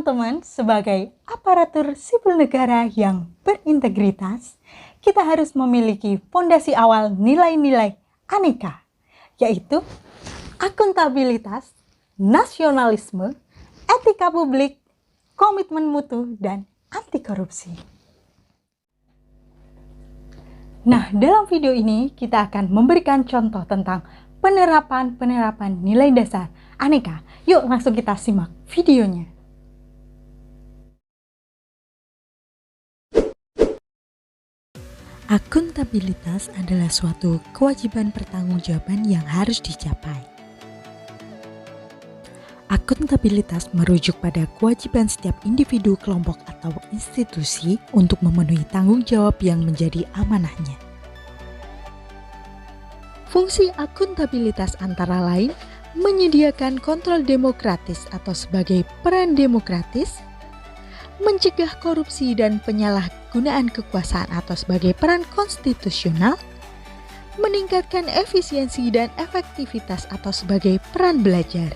teman-teman, sebagai aparatur sipil negara yang berintegritas, kita harus memiliki fondasi awal nilai-nilai aneka, yaitu akuntabilitas, nasionalisme, etika publik, komitmen mutu, dan anti korupsi. Nah, dalam video ini kita akan memberikan contoh tentang penerapan nilai dasar aneka. Yuk langsung kita simak videonya. Akuntabilitas adalah suatu kewajiban pertanggungjawaban yang harus dicapai. Akuntabilitas merujuk pada kewajiban setiap individu, kelompok, atau institusi untuk memenuhi tanggung jawab yang menjadi amanahnya. Fungsi akuntabilitas antara lain menyediakan kontrol demokratis atau sebagai peran demokratis, mencegah korupsi dan penyalahgunaan kekuasaan atau sebagai peran konstitusional, meningkatkan efisiensi dan efektivitas atau sebagai peran belajar.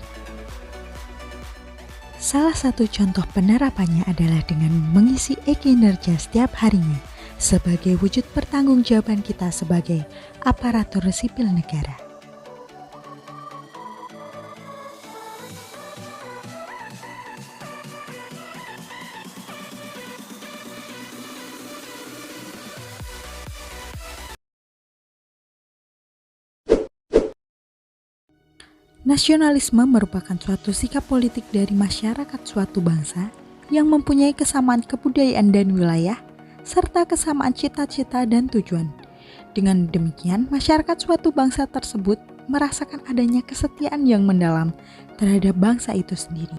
Salah satu contoh penerapannya adalah dengan mengisi e-kinerja setiap harinya sebagai wujud pertanggungjawaban kita sebagai aparatur sipil negara. Nasionalisme merupakan suatu sikap politik dari masyarakat suatu bangsa yang mempunyai kesamaan kebudayaan dan wilayah, serta kesamaan cita-cita dan tujuan. Dengan demikian, masyarakat suatu bangsa tersebut merasakan adanya kesetiaan yang mendalam terhadap bangsa itu sendiri.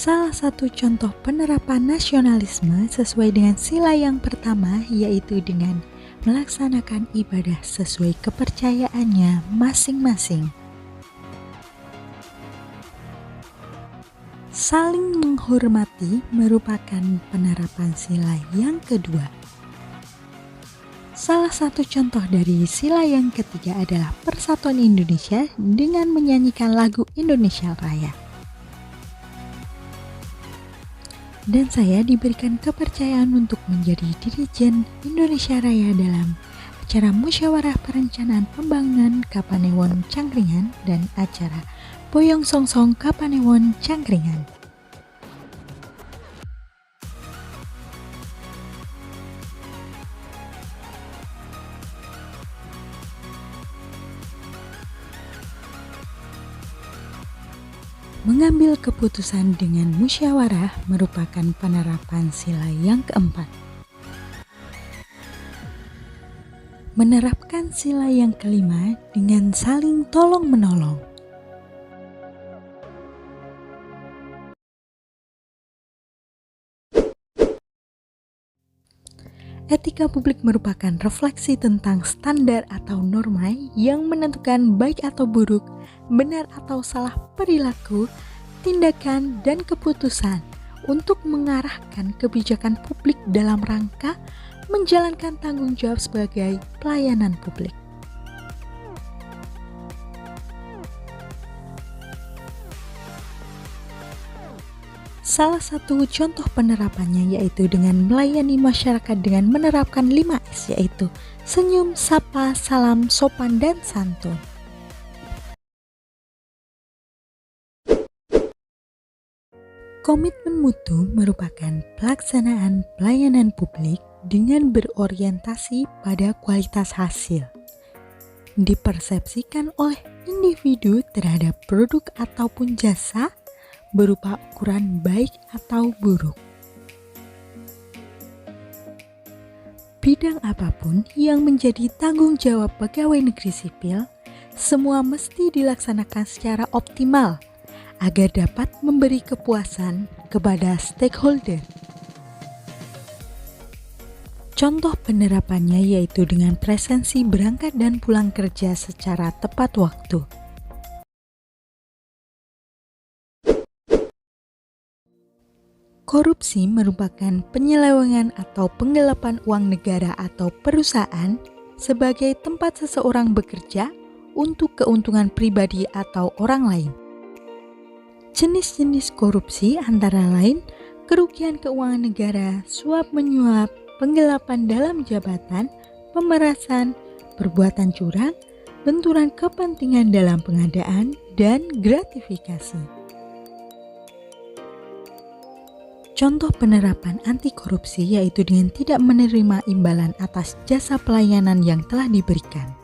Salah satu contoh penerapan nasionalisme sesuai dengan sila yang pertama yaitu dengan melaksanakan ibadah sesuai kepercayaannya masing-masing. Saling menghormati merupakan penerapan sila yang kedua. Salah satu contoh dari sila yang ketiga adalah Persatuan Indonesia dengan menyanyikan lagu Indonesia Raya. Dan saya diberikan kepercayaan untuk menjadi dirijen Indonesia Raya dalam acara Musyawarah Perencanaan Pembangunan Kapanewon Cangkringan dan acara Boyong Songsong Kapanewon Cangkringan. Mengambil keputusan dengan musyawarah merupakan penerapan sila yang keempat. Menerapkan sila yang kelima dengan saling tolong-menolong. Etika publik merupakan refleksi tentang standar atau norma yang menentukan baik atau buruk, benar atau salah perilaku, tindakan, dan keputusan untuk mengarahkan kebijakan publik dalam rangka menjalankan tanggung jawab sebagai pelayanan publik. Salah satu contoh penerapannya yaitu dengan melayani masyarakat dengan menerapkan 5S yaitu senyum, sapa, salam, sopan, dan santun. Komitmen mutu merupakan pelaksanaan pelayanan publik dengan berorientasi pada kualitas hasil. Dipersepsikan oleh individu terhadap produk ataupun jasa berupa ukuran baik atau buruk. Bidang apapun yang menjadi tanggung jawab pegawai negeri sipil, semua mesti dilaksanakan secara optimal agar dapat memberi kepuasan kepada stakeholder. Contoh penerapannya yaitu dengan presensi berangkat dan pulang kerja secara tepat waktu. Korupsi merupakan penyelewengan atau penggelapan uang negara atau perusahaan sebagai tempat seseorang bekerja untuk keuntungan pribadi atau orang lain. Jenis-jenis korupsi antara lain kerugian keuangan negara, suap menyuap, penggelapan dalam jabatan, pemerasan, perbuatan curang, benturan kepentingan dalam pengadaan, dan gratifikasi. Contoh penerapan anti korupsi yaitu dengan tidak menerima imbalan atas jasa pelayanan yang telah diberikan.